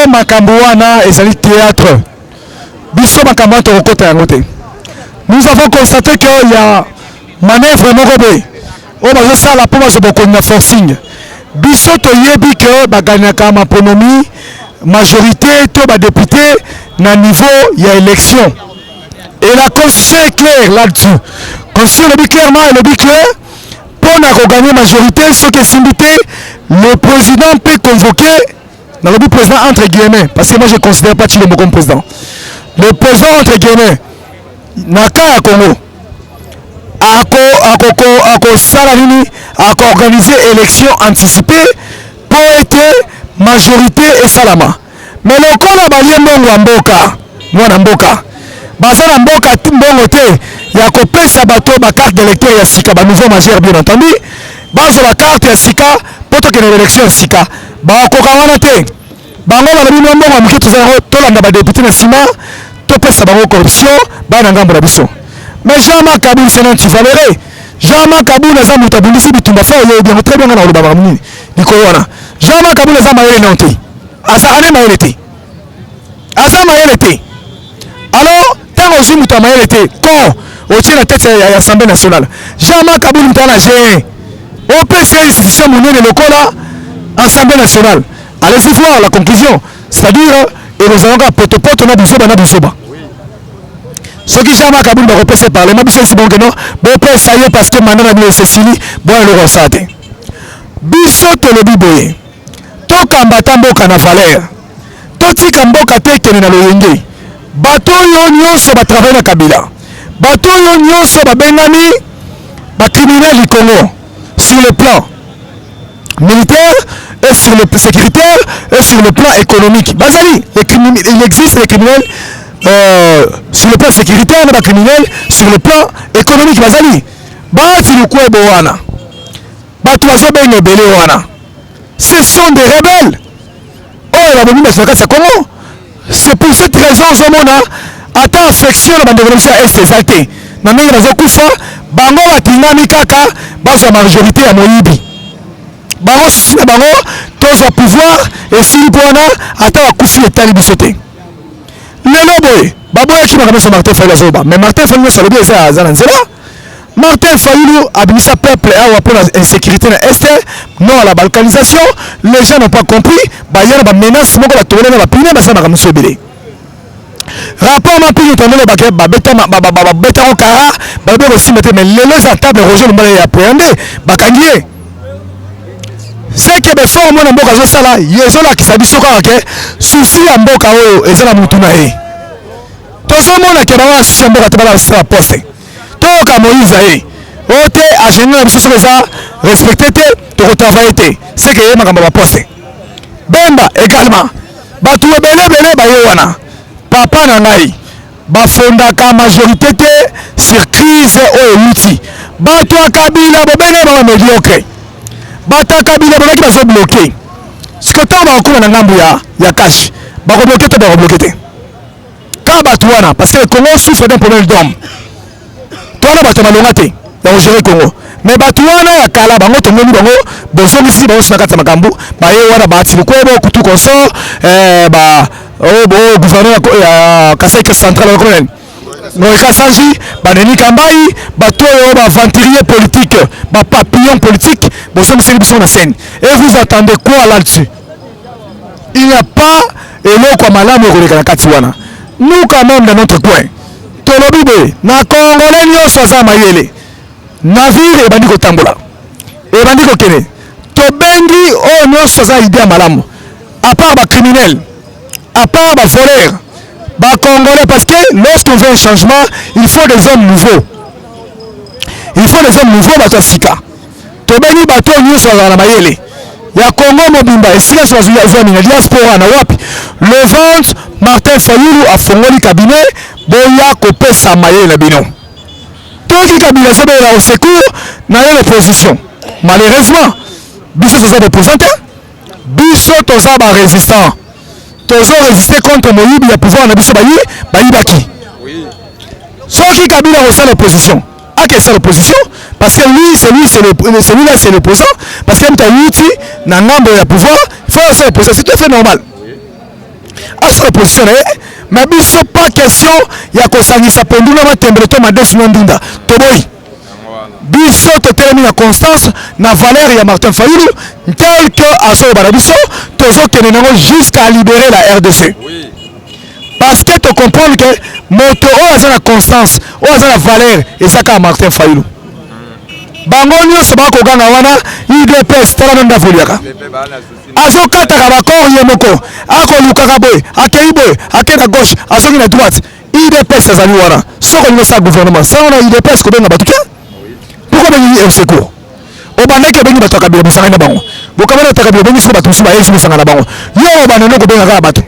makambo wana ezali théâtre. Biso makambo wana tokokota yango te. Nous avons constaté qu'il y a manœuvre moko boye oyo bazosala mpo bazobokoni na forcing. Biso toyebi ke baganyaka maponomi majorité to badéputé na niveau ya élection. Et la constitution est claire là-dessus. Constitution le dit clairement et le dit clair. Pour gagner majorité, ce qui est invité, le président peut convoquer, dans le but président entre guillemets, parce que moi je ne considère pas Tshilombo comme président. Le président entre guillemets, Naka ya Congo, a organisé élection anticipée pour être majorité et salama. Mais le corps a balié Mbongo Mboka, Mwana Mboka. Bazana Mboka Mbongo te, ya kopesa bato ba carte d'électeur ya sika, ba nouveau majeur bien entendu. Bazo la carte ya sika, poto ke l'élection ya sika. Ba koka wana te. Bango ba bino Mbongo mkitu za tolanda ba député na sima, to pesa bango corruption, ba na ngambo na biso. Mais Jean-Marc Kaboul c'est non tu valéré. Jean-Marc Kaboul na zamu tabundisi bitumba fa yo bien très bien na oloba ba mini. Diko wana. Jean-Marc Kaboul na zamu yele nonte. Asa ane mayele te. Asa mayele te. Alors tant aussi mutama yele te. Quand au tient la tête à l'Assemblée nationale. Jean-Marc Kaboul mutana j'ai au PC institution monnaie le local Assemblée nationale. Allez-y voir la conclusion. C'est-à-dire et nous allons à potopoto na bisoba na bisoba. Ce qui Jean-Marc Kaboul va repasser par les mabis c'est bon que non. Bon peut ça y est parce que maintenant la Cécilie bon le ressate. Biso to le biboye. To kambata mboka na valeur. To tika mboka te kene na loyenge. Bato yo nyonso ba travailler na Kabila. Bato yo nyonso ba bengani ba criminels du Congo sur le plan militaire et sur le sécuritaire et sur le plan économique. Bazali, il existe les criminels sur le plan sécuritaire, les criminels sur le plan économique. Bazali, bati lukwe bowana, batu wazo benye bele wana. Ce sont des rebelles. Oh la bombe sur le Congo. C'est pour cette raison Zomona ata affection na bandévolution est exalté. Na ndenge bazokufa bango batingami kaka bazwa majorité ya moyibi. Bango na bango tozwa pouvoir et si wana ata bakufi etali biso te. Lelo boye baboyaki makambo so Martin Fayulu azoba. Mais Martin Fayulu salobi eza aza na nzela. Martin Fayulu abimisa peuple awa pour la insécurité na est, non à la balkanisation. Les gens n'ont pas compris. Bayana ba menace moko la tourner na ba pine ba sa makambo so ebele. Rapport ma pine tourner ba beta okara ba be aussi mettre mais les à table Roger Lumbala ya appréhender ba kangié. C'est que be fort mo na mboka zo sala yezo la kisabiso ka ke souci ya mboka oyo ezala mutu na ye. Tozo mona ke ba wa souci mboka te bala sa poste. Toka Moïse aye. Ote a génie na biso so za respecter te to travailler te. C'est que makambo ba poste. Bemba également. Batu ebele bele ba yo wana. Papa na ngai. Ba fondaka majorité te sur crise o outil. Batu akabila bobene ba médiocre. Bata kabila bobaki bazo bloquer. Ce que tant ba ko na ngambu ya cash. Ba ko bloquer te ba bloquer te. Ka batu wana parce que le Congo souffre d'un problème d'homme. Tona bato malonga te ya gérer Congo. Mais bato wana ya kala bango tongoni bango bozongisi bango na kati makambu ba ye wana ba tibu kwebo kutu consort ba gouverneur ya Kasai central colonel Moïka Sanji ba Denis Kambai bato yo ba venturier politique ba papillon politique bozongisi biso na scène. Et vous attendez quoi là-dessus? Il n'y a pas eloko malamu ko na kati wana. Nous quand même dans notre coin tolobibe na Congolais nyonso za mayele navire ebandi kotambola ebandi kokene tobengi o nyonso za idée malamu à part ba criminel à part ba voleur ba Congolais parce que lorsqu'on veut un changement il faut des hommes nouveaux bato sika tobengi bato nyonso za mayele ya Congo mobimba esika so za mina diaspora na wapi le ventre Martin Fayulu a fongoli cabinet boya kopesa mayele na bino toki kabila sobe la au secours na l'opposition malheureusement biso toza représenté biso toza ba résistant tozo résister contre moyibi ya pouvoir na biso bayibaki soki kabila au l'opposition c'est l'opposition parce que lui celui-là c'est l'opposant parce que mta yuti na ngambo ya pouvoir il faut faire l'opposition c'est tout à fait normal Asura position mais biso pas question ya kosangisa pendula matembele to madesu ndunda toboyi biso totelemi na constance na valeur ya Martin Fayulu tel que aso barabiso tozo kene nango jusqu'à libérer la RDC. Parce que tu comprends que moto o aza na constance o aza na valeur ezaka Martin Fayulu bango nyonso bakoganga wana IDPS tala nonda voliaka azokataka bakor ye moko akolukaka boye akei boye ake na gauche azongi na droite IDPS azali wana soko lingo sa gouvernement sa wana IDPS kobenga bato te pourquoi bengi au secours obandaki obengi bato ya kabila bosangani na bango bokamana ta kabila obengi siko bato mosusu bayei bosangana na bango yo obandano kobenga kaka bato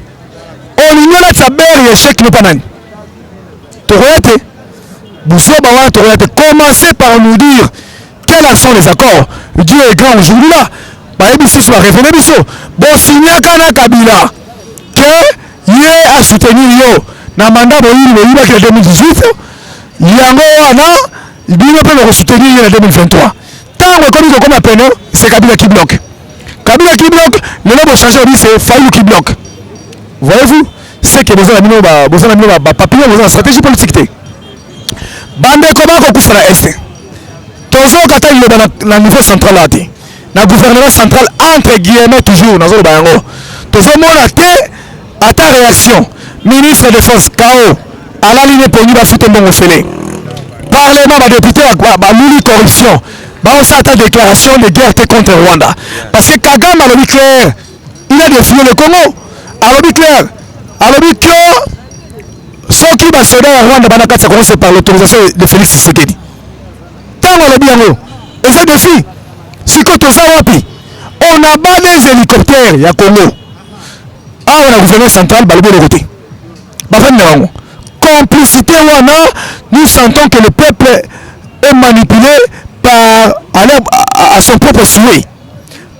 olingi olatisa bere échec no mpa nani tokoya te buzoba wana tokoya te. Commencez par nous dire quels sont les accords. Dieu est grand aujourd'hui là. Bayebi si va révéler biso. Bon signaka na Kabila que yé a soutenir yo na mandat boyini boyiba que 2018 yango wana bino pe le soutenir en 2023. Tant comme comme appeno c'est Kabila qui bloque. Kabila qui bloque, le nom changer c'est Fayulu qui bloque. Voyez-vous, c'est que besoin de papier, besoin de stratégie politique. Bande comment qu'on coupe la Est. Toujours quand il est dans le niveau central là, dans le gouvernement central entre guillemets toujours dans le bayango. Toujours mon acte à ta réaction. Ministre de Défense KO à la ligne pour nous va foutre mon fêlé. Parlement va député à l'uni corruption. Bah on s'attend déclaration de guerre contre Rwanda. Parce que Kagame a le clair, il a défié le Congo. Alors clair, ceux qui va sauver Rwanda ça commence par l'autorisation de Félix Tshisekedi. Tant on le dit en haut, et ça défi. Si on a bas des hélicoptères, il y a Congo. Ah, on a gouvernement central, bah, le côté. Complicité, nous sentons que le peuple est manipulé par à son propre souhait.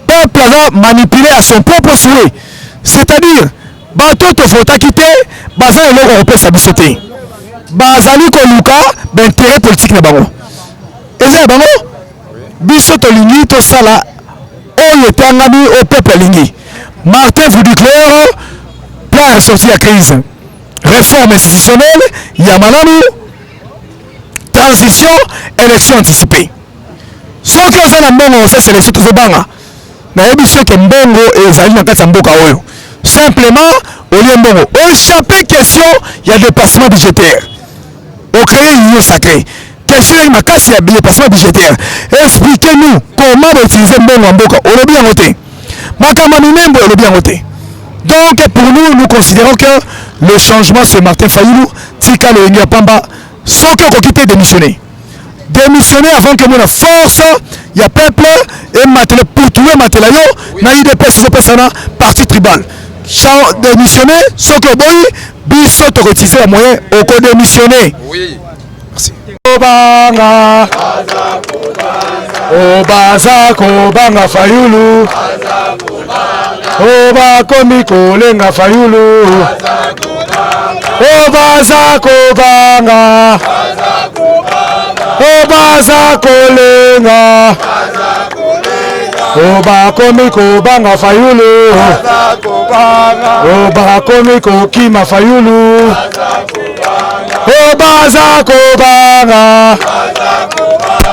Le peuple est manipulé à son propre souhait. C'est-à-dire, bateau te faut quitter, baza et l'eau européen s'habisseté. Bazali koluka, d'intérêt politique na bango. Et c'est bango, biso to lingi to sala, oyo tangami au peuple lingi. Martin vous déclare, plan sorti à crise. Réforme institutionnelle, Yamanamu, transition, élection anticipée. Ce qui est en bongo, c'est sélection de Zobanga. Na émission que mbongo et zali na kati mboka oyo. Simplement, au lieu mbongo, au chapitre question, il y a des dépassement budgétaire. Au créer une union sacrée. Question il m'a cassé il y a des dépassement budgétaire. Expliquez-nous comment utiliser mbongo en mboka. Au lobby en côté. Makamani membo au lobby en côté. Donc pour nous, nous considérons que le changement c'est Martin Fayulu, Tika le Inga Pamba, sans que quitter démissionner. Démissionner avant que mon force, il y a peuple et matela pour tuer matela yo, na IDPS so persona parti tribal. Démissionner, sans que boy, biso to utiliser la moyen au co démissionner. Oui. Merci. Obanga. Obaza kobanga Fayulu. Oba komi kolenga Fayulu. Obaza kobanga. Obaza kolenga. Oba komi kobanga Fayulu. Oba komi kokima Fayulu. Obaza kobanga.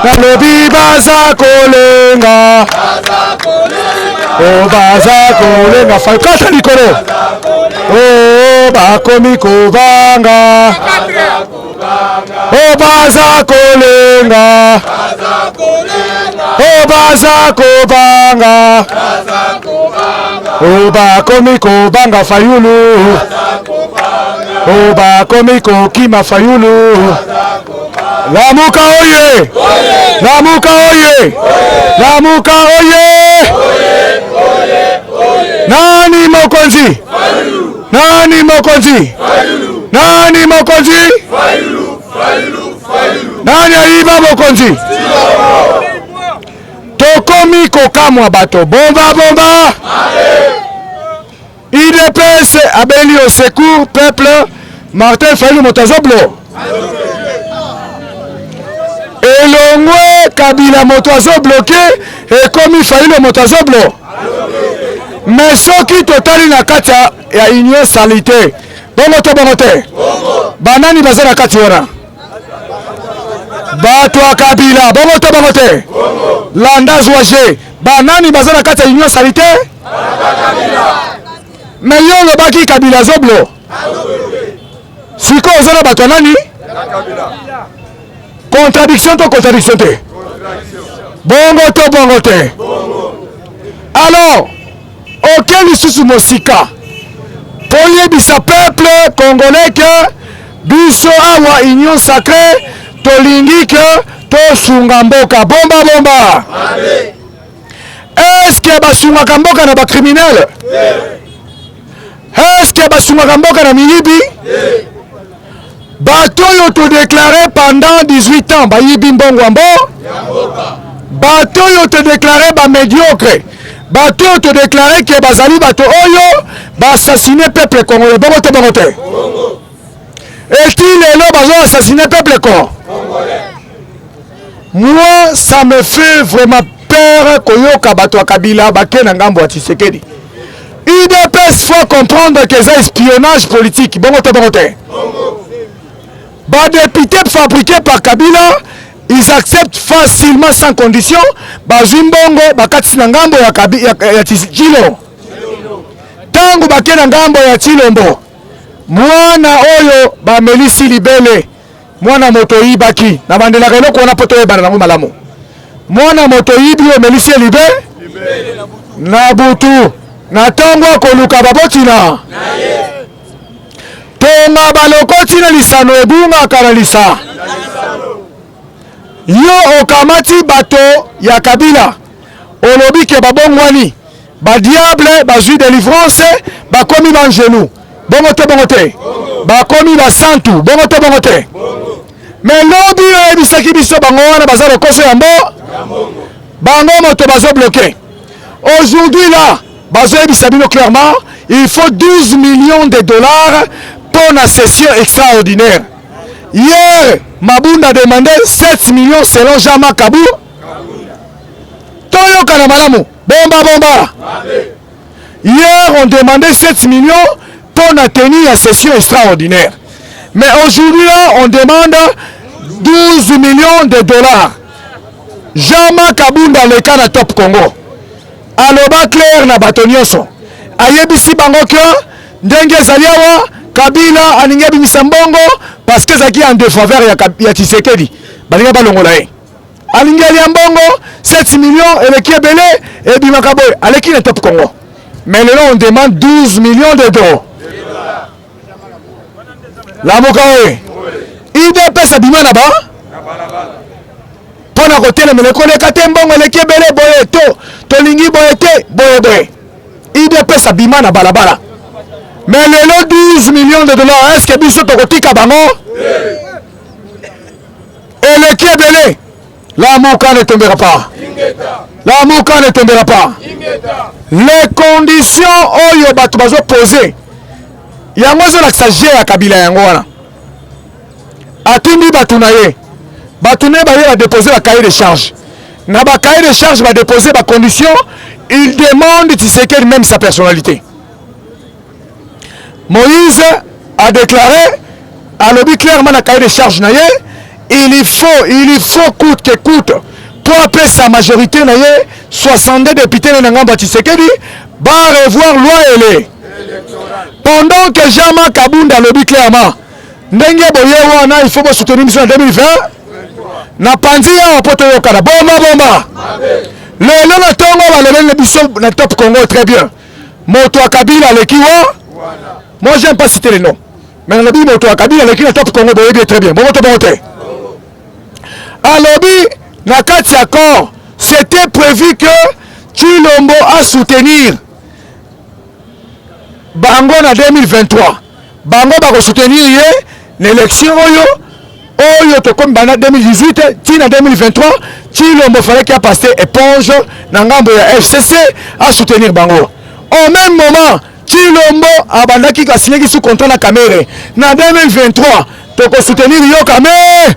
Nalobi baza kolenga. Obaza kolenga Fayulu. Kata likolo. Oba komi kobanga. Obaza kolenga. Obaza kobanga. Oba komi kobanga Fayulu. Oba komi kokima Fayulu. Lamuka oye! Lamuka oye! Lamuka oye! Nani mokonzi? Nani mokonzi? Nani mokonzi? Nani aiba mokonzi? Tokomi kokamwa bato bomba bomba. IDPS abeli au secours peuple Martin Fayulu Motazoblo. Elongwe Kabila Motazo bloqué et comme Fayulu Motazoblo. Mais ce qui totali na kata ya union salité bongo te banani baza na kati wana bato ya Kabila bongo te Landa Zouaje banani baza na kati ya union salité me yo lobaki Kabila zoblo siko oza na bato nani contradiction te bongo te alors auquel lisusu mosika toyebisa peuple congolais que biso awa union sacrée tolingi que tosunga mboka bomba est-ce que basungaka mboka na bacriminel est-ce que basungaka mboka na miyibi bato oyo todéclaré pendant 18 ans bayibi mbongo mbo bato oyo todéclaré bamédiocre bato oyo todéclaré ke bazali bato oyo baassassine peuple congolais bongo te eti lelo bazo assassine peuple congolais. Moi ça me fait vraiment peur koyoka bato ya Kabila bake na ngambo ya Tshisekedi. UDPS faut comprendre que c'est espionnage politique bongo te ba député fabriqués par Kabila ils acceptent facilement sans condition bazwi mbongo bakati na ngambo ya Tshilo tangu bake na ngambo ya Tshilombo mwana oyo bamelisi libele mwana moto yibaki na bandelaka eloko wana poto yebana nango malamu mwana moto yibi omelisi libele na butu na tongo koluka babotina tonga balokoti na lisano ebungaka na lisa yo okamati bato ya Kabila olobi ke babongwani badiable bazwi délivrance bakomi bangenou bongo te bakomi basantu bongo te mais lobi oyebisaki biso bango wana baza lokoso ya bango moto bazo bloqué aujourd'hui là bazo yebisa bino clairement il faut 12 millions de dollars pour la session extraordinaire. Hier Mabunda a demandé 7 millions selon Jean-Marc Kabou Toyo Kanamalamu bomba hier on demandait 7 millions pour la tenue à session extraordinaire. Mais aujourd'hui là, on demande 12 millions de dollars. Jean-Marc Kabunda le cas na Top Congo. Aloba clair na batonyoso. Ayebisi bango ke ndenge zaliawa Kabila aninge bimisa mbongo parce que zaki en défaveur ya Tshisekedi. Balinga balongola ye. Alinge ya mbongo 7 millions et le kiebele et bimakaboy aleki na Top Congo. Mais là on demande 12 millions de dollars. La mokawe. IDPS abima na ba? Pona kotele melekole katembongo le kiebele boye to lingi boye te boye. IDPS abima na balabala. Mais le 12 millions de dollars, est-ce que biso tokotika bango? Et le kiebele, la mouka ne tombera pas. La mouka ne tombera pas. Les conditions oyo bato bazo poser. Yango zo la sagé ya Kabila yango wana. Atindi bato na ye. Bato ne ba ye a déposer la cahier de charge. Na ba cahier de charge va déposer ba condition, il demande Tshisekedi même sa personnalité. Moïse a déclaré à l'objet clairement la cahier de charge naye, il faut coûte que coûte pour appeler sa majorité naye 62 députés na ngamba Tshisekedi va revoir loi ele. Pendant que Jean-Marc Kabunda l'objet clairement ndenge boye wana il faut soutenir mission en 2020 na panzia wapoto yokana bomba lelo na tongo balobele biso na Top Congo très bien moto wa Kabila lekiwa. Moi, j'aime pas citer les noms. Mais le lobby moto Kabila l'écrit le Top Congo boye très bien. Bon à lobby na kati accord, c'était prévu que Tshilombo a soutenir Bango en 2023. Bango va soutenir l'élection oyo to comme en 2018, tina 2023, Tshilombo fallait qu'il a passé éponge na ngambo ya FCC à soutenir Bango. Au même moment Tshilombo abandaki kasineki sous contrat na Kamere. Na 2023, toko soutenir yo Kamere.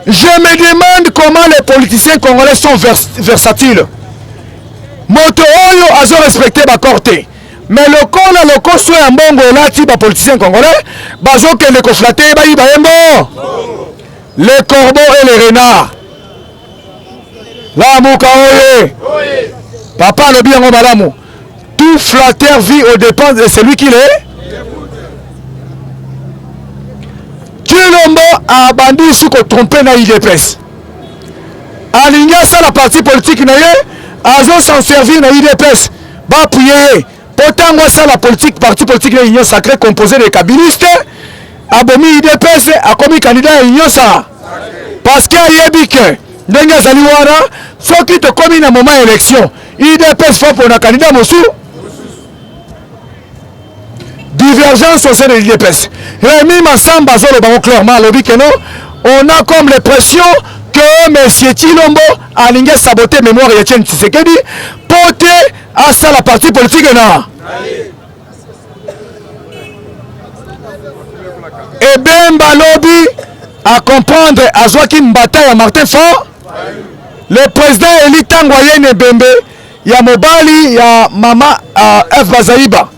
Je me demande comment les politiciens congolais sont versatiles. Moto oyo azo respecté ba corté. mais le coso ya mbongo elati ba politiciens congolais bazokende koflater bayiba yembo les corbeaux et les renards. Lamuka oye. Papa le bien malamu. Tout flatteur vit aux dépens de celui qu'il est. Chilombo a bandi sous qu'on trompé na IDPS. Aligné ça la partie politique na ye, azo s'en servir na IDPS. Ba prier. Pourtant moi ça la politique parti politique na union sacrée composé de kabinistes. Abomi IDPS a commis candidat à union ça. Parce qu'il y a que ndenge zali wana soki to komi na moment élection IDPS faut pour un candidat mosu divergence au sein de l'IDPS. Rémi Massamba zolo bango clairement lobi que non, on a comme l'impression que monsieur Chilombo a lingé saboter mémoire ya Etienne Tshisekedi porter à ça la partie politique na. Et Bemba lobby à comprendre à Joaquin Bataille à Martin Fort. Le président Eli Tangoye Nebembe, ya Mobali, ya Mama F. Bazaïba.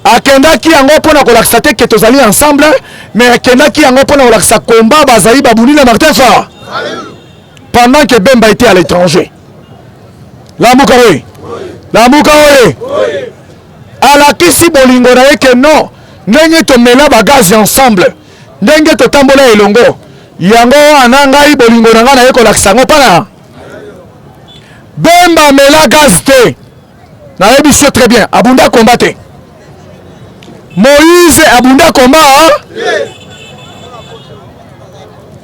Akendaki yango pona kolakisa te que tozali ensemble, mais akendaki yango pona kolakisa combat Bazaïba Bounina Martin Fort. Pendant que Bemba était à l'étranger. La Moukawe. La Moukawe. À la kisi bolingo na que non, ndenge to mela bagage ensemble. Ndenge to tambola elongo. Yango anangai bolingo na nga na yeko lakisa ngo pana. Bemba mela gaz te. Na yebiso très bien. Abunda combattre. Moïse abunda combat.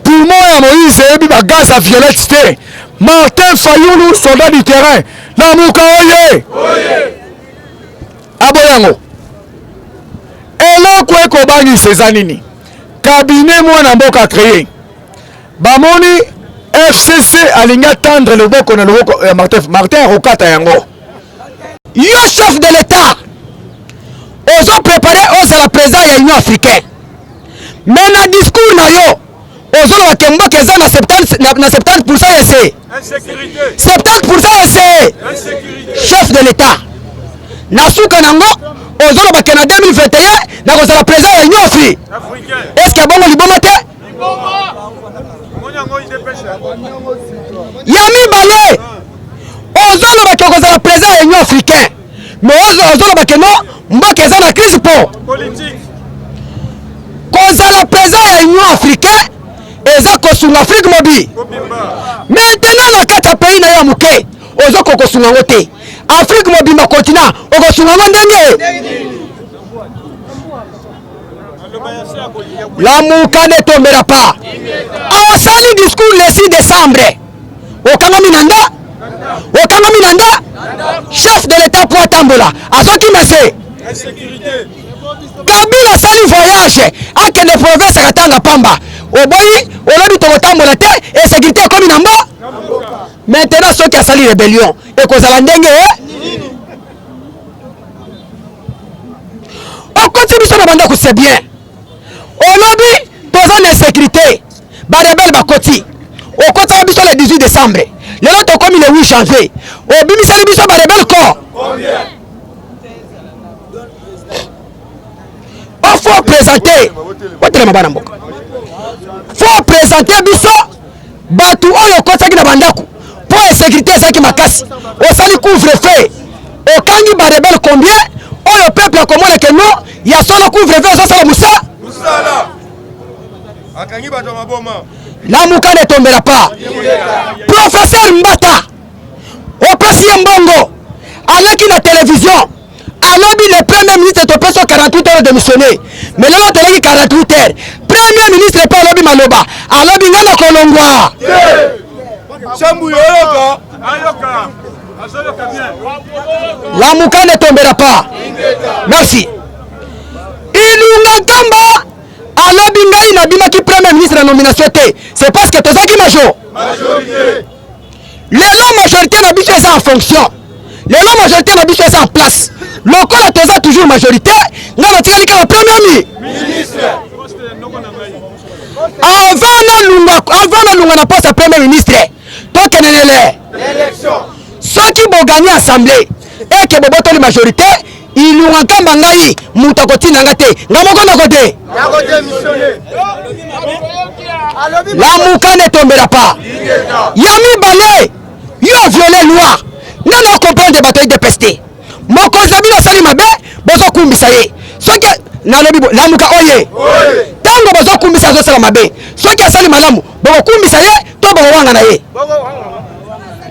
Poumon ya Moïse yebi ba gaz à violette te. Martin Fayoulou soldat du terrain. La muka oye. Aboyango. Eloko eko bangi sezanini. Cabinet mwana mboka créé. Bamoni FCC alinga tendre le boko na loboko Martin Rokata yango. Yo chef de l'État. Ozo préparer oza la président ya Union africaine. Mais na discours na yo ozo la kemba keza na 70% essai. Insécurité. 70% essai. Insécurité. Chef de l'État. Na suka nango ozo la bakena 2021 na koza la président ya Union africaine. Est-ce que bongo liboma te? Yami balé ozolo bakoza la président ya Union africaine mais ozolo bakeno mboka eza na crise politique koza la président ya Union africaine eza kosunga Afrique mobi maintenant na kati ya pays na ya muke ozoko kosunga ngo te Afrique mobi ma continent okosunga ngo ndenge la mouka ne tombera pas. Awasali discours le 6 décembre. Okanga minanda. Chef de l'État pour Tambola. Azoki mese. Kabila sali voyage. Ake de province katanga pamba. Oboyi, olobi to Tambola te et sécurité comme namba. Maintenant ceux qui a sali rébellion et kozala ndenge on continue sur la bande ko c'est bien. Olobi toza na sécurité ba rebelle ba koti o kota biso le 18 décembre le lot comme le 8 janvier o bimisali biso ba rebelle ko combien on faut présenter otele mabana mboka faut présenter biso batu oyo kota ki na bandaku pour sécurité ça qui makasi o sali couvre-feu o kangi ba rebelle combien oyo peuple komona que non ya solo couvre-feu ça sala musa la mouka ne tombera pas. Professeur Mbata au président Mbongo avec la télévision alobi le premier ministre to peso 48 heures démissionné mais là on télé 48 heures premier ministre pas alobi maloba alobi ngana kolongwa la mouka ne tombera pas. Merci. Ilunga Tamba alobi ngai na bima ki premier ministre na nomination te c'est parce que tozaki majorité lelo majorité na biso eza en fonction lelo majorité na biso eza en place lokola toza toujours majorité nga na tikali ka premier ministre avant na lunga na poste ya premier ministre tokenenele l'élection soki bogani assemblée et que bobotoli majorité ilunga kamba ngai muta kotina ngate ngamoko na côté la muka ne tombera pas yami balé yo violé loi nana comprendre des batailles de peste mokonzi bino sali mabe bozo kumbisa ye soki nalobi la muka oye tango bozo kumbisa zo sala mabe soki asali malamu boko kumbisa ye to boko wanga na ye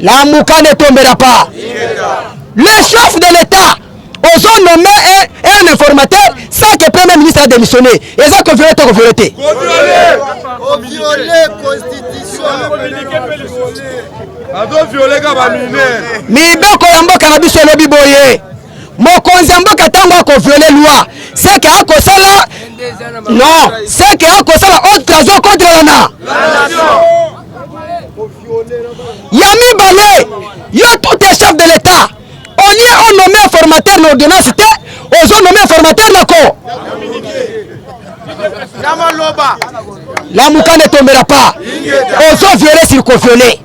la muka ne tombera pas le chef de l'état aux ont nommé un informateur sans que le premier ministre a démissionné. Et ça, qu'on violette, qu'on violette. On viole la constitution. On viole la mi beko ya mboka na biso lobi boye. Mokonzi ya mboka tango ko viole loi. C'est que ako sala non, c'est que ako sala haute trahison contre la nation. Yami balé, yo tout est chef de l'état. On y a nommé formateur l'ordonnance, on a nommé formateur l'ako. La mouka ne tombera pas. On a violé sur co-violé.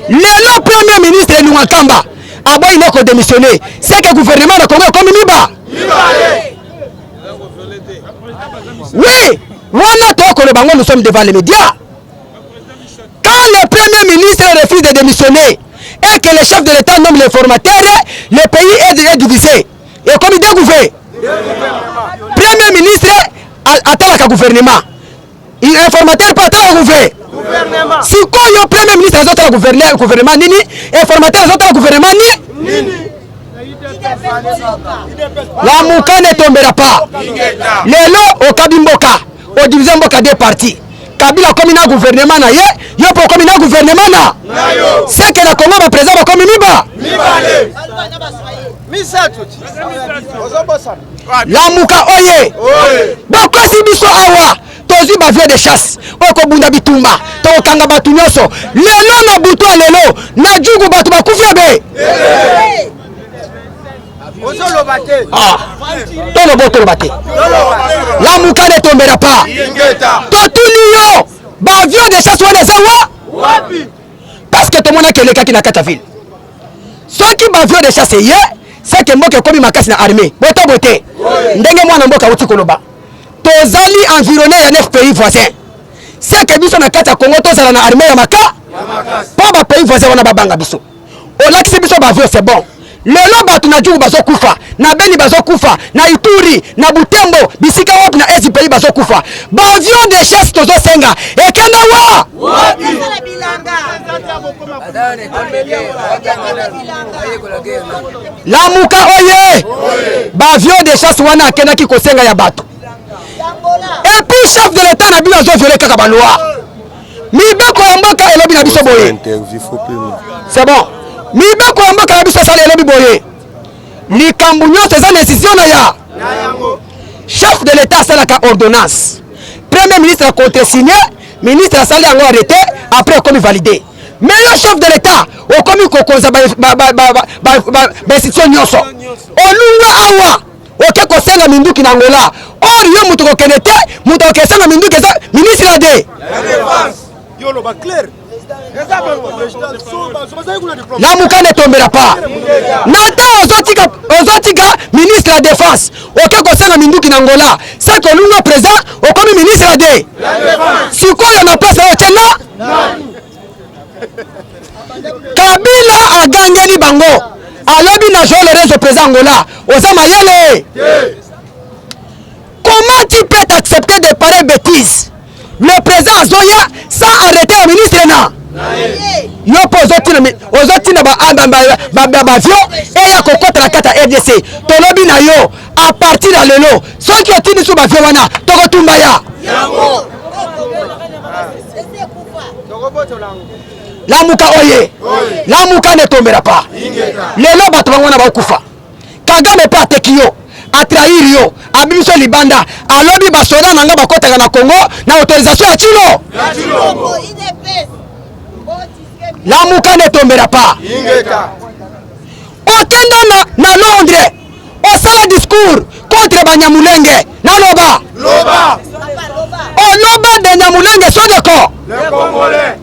Le premier ministre de Nouakamba a beau il démissionné. C'est que le gouvernement de Congo est comme Miba. Oui, nous sommes devant les médias. Quand le premier ministre refuse de démissionner, et que le chef de l'État nomme les formateurs, le pays est divisé. Et comme il découvre, premier ministre attend le gouvernement. Il est formateur pas attend le gouvernement. Si quand il y a premier ministre attend le gouvernement, nini, et formateur attend le gouvernement, nini. La mouka ne tombera pas. Lélo au Kabimboka, au division Mboka des partis. Kabila comme un gouvernement na ye, yo pour comme un gouvernement na. C'est que la Congo va présenter comme Miba. La muka oye. Bako si biso awa, tozi ba vie de chasse. Oko bunda bitumba, to kanga batu nyoso. Lelo na buto lelo, na jugu batu bakufia be. Tolo boto bate. La muka ne tombera pas. Totuniyo ba avion de chasse wana zawa. Parce que tout le monde a quelqu'un qui n'a qu'à ta ville. Ceux qui ba avion de chasse ye, c'est que mboka komi makasi na armée. Boto bote. Ndenge mwana mboka uti koloba. Tozali environné ya 9 pays voisins. C'est que biso na kata Congo tozala na armée ya maka. Pas ba pays voisins wana babanga biso. O lakisi biso ba avion c'est bon. Lelo batu na jugu bazo kufa, na Beni bazo kufa, na Ituri, na Butembo, bisika wapi na ezi pays bazo kufa. Ba avion de chasse tozo senga, ekenda wa! La muka oye! Ba avion de chasse wana akenda ki kosenga ya batu. Et puis chef de l'état na bino zo violé kaka ba loi. Mibeko ya mboka elobi na biso boye. C'est bon. Mibeko ya mboka na biso sala elobi boye. Likambu nyonso eza décision na ya. Chef de l'état asalaka ordonnance. Premier ministre a contre-signé, ministre asali yango arrêté, après okomi validé. Mais le chef de l'état okomi kokonza ba institution nyonso. Olunga awa oke kosenga minduki na Angola. Or yo mutu kokende te, mutu okesenga minduki eza ministre la de. Yolo ba clair. La mouka ne tombera pas. Nata ozotika ministre de la défense. Ok kosenga minduki na Angola. C'est que l'unga présent au comme ministre la de. Si quoi on a pas ça tena? Kabila a gagné ni bango. Alobi na Joël Lorenzo présent Angola. Osama yele. Comment tu peux t'accepter de pareilles bêtises? Le président Zoya sans arrêter le ministre na. Yo ozotina ba avion et ya kokota na kata RDC. Tolobi na yo à partir de lelo. Ceux qui otini sous ba avion wana tokotumba ya. La muka oye. La muka ne tombera pas. Lelo bato bangwana ba kufa. Kagame pa tekio. A trahir yo, a biso libanda, a lobi basoda nanga bakota na Congo na autorisation ya Chilo. La muka ne tombera pas. Okenda na Londres, o sala discours contre Banyamulenge, na loba. O loba de Nyamulenge so de ko. Les Congolais.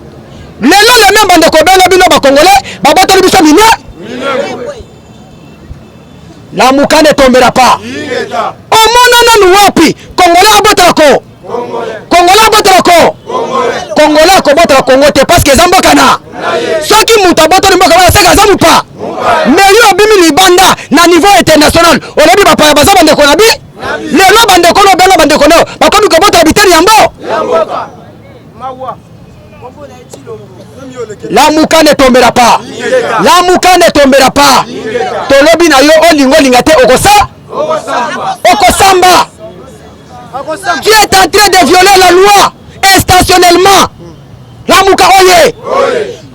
Lelo le même bande ko benga bino ba Congolais, ba botoli biso mine. Lamuka ne tombera pas. Omona na wapi Congolais abotelako. Congolais abotelako. Congolais akobotela Congo te parce que zamboka na. Soki mutu aboteli mboka wana seka zamu pa. Mais yo bimi libanda na niveau international. Olobi bapaya baza bandeko na bi. Lelo bandeko no benga bandeko no. Bakomi kobotela biteli yambo. Lamuka ne tombera pas. Lamuka ne tombera pas. Tolobi na yo olingo lingate okosa. Okosamba. Tu es en train de violer la loi intentionnellement. Lamuka oye.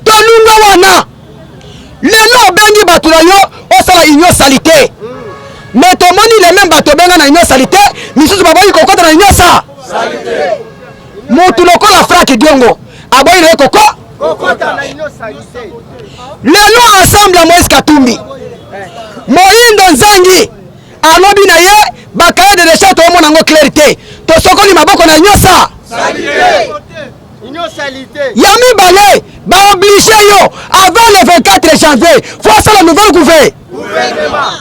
Tolunga wana. Lelo bengi batu na yo osala union salité. Mais tomoni les mêmes bato benga na union salité, misusu baboyi kokota na union sa. Salité. Mutu lokola Frank Diongo. Aboyi na koko. Kokota na union salité. Lelo ensemble à Moïse Katumbi. Moindo Nzangi. Alobi na ye bakaye de déchet to mona ngo clarité. To sokoli maboko na union sa. Salité. Union salité. Yami balé ba obligé yo avant le 24 janvier. Faut ça la nouvelle gouvernement.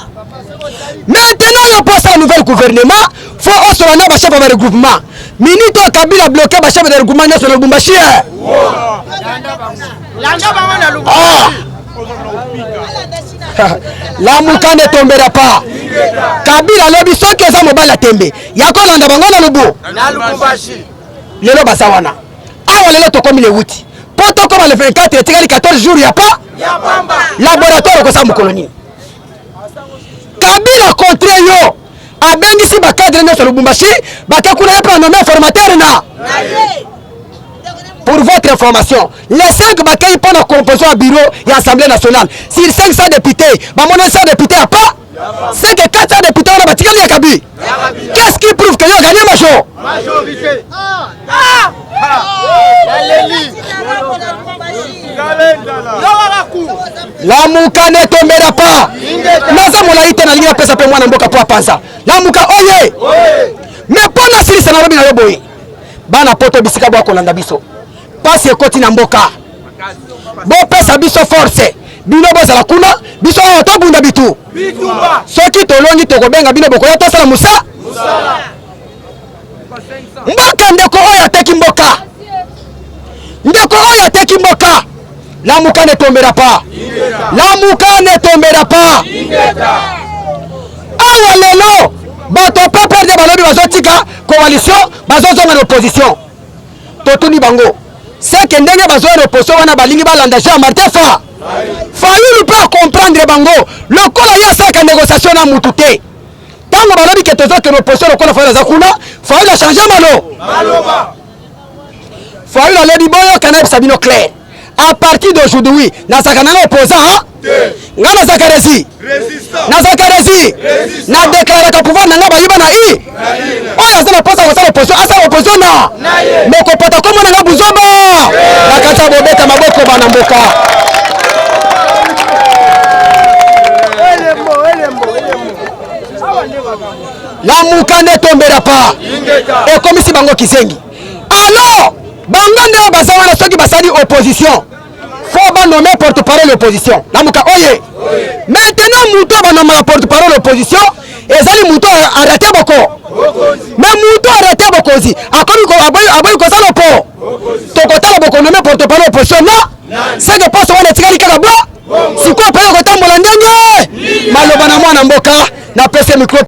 Maintenant yo pour ça la nouvelle gouvernement, faut aussi on a ba chef de regroupement. Minito Kabila bloqué ba chef de regroupement sur le Lubumbashi. Lamuka ne tombera pas. Kabila lobi soki eza mobala tembe. Yakolanda bango na lubu. Na Lubumbashi. Lelo basawana. Awa lelo tokomi le wuti. Poto koma le 24 etikali 14 jours ya pa. Ya bamba. Laboratoire ko sa mukoloni. Kabila contre yo. Abengisi ba cadre na Lubumbashi, bakakuna ya prendre un formateur na. Pour votre information, les 5 bakay pour la composition à bureau et assemblée nationale. Sur 500 députés, ba mon 100 députés a pas. C'est que 400 députés on a batikali ya Kabi. Qu'est-ce qui prouve que yo gagné majorité? Lamuka ne tombera pas. Naza molaite na linga pesa pe mwana mboka po apanza. Lamuka oye. Mais pona siri sana robi na yo boy. Bana poto bisika bwa kolanda biso. Pasi ekoti na mboka. Bo pesa biso force. Bino bozala kuna, biso to bunda bitu. Bitumba. Soki tolongi tokobenga bino bokoya to sala musa. Musala. Mboka ndeko oya teki mboka. Ndeko oya teki mboka. Lamuka ne tombera pas. Lamuka ne tombera pas. Awa lelo bato pa perdre balobi bazotika coalition bazozonga na opposition. Totuni bango. C'est que ndenge bazonga opposition wana balingi balanda Jean Martin Fa. Fayulu peut comprendre bango. Lokola ya saka négociation na mutute. Tango balobi ke tozo ke opposition lokola fa za kuna, Fayulu changer malo. Maloba. Fayulu le diboyo kana sabino clair. À partir d'aujourd'hui, na sakana na opposant, ngana zakarezi. Na zakarezi. Na déclarer que pouvoir nanga bayiba na i. Oya zana posa ko sala opposition, asa opposition na. Moko pota komo na buzoba. Na kata bobeta maboko bana mboka. Lamuka ne tombera pas. Et comme si bango kisengi. Alors, bango nde bazawana soki basali opposition. Faut ba nommer porte-parole de l'opposition. Lamuka oye. Maintenant muto ba nommer porte-parole de l'opposition, ezali muto arrêté boko. Mais muto arrêté bokozi. Akomi ko aboyi ko sala po. Tokotala boko nommer porte-parole de l'opposition na. C'est que poste wana tikali kaka bo. Siko pe ko tambola ndenge. Maloba na mwana mboka na pese micro.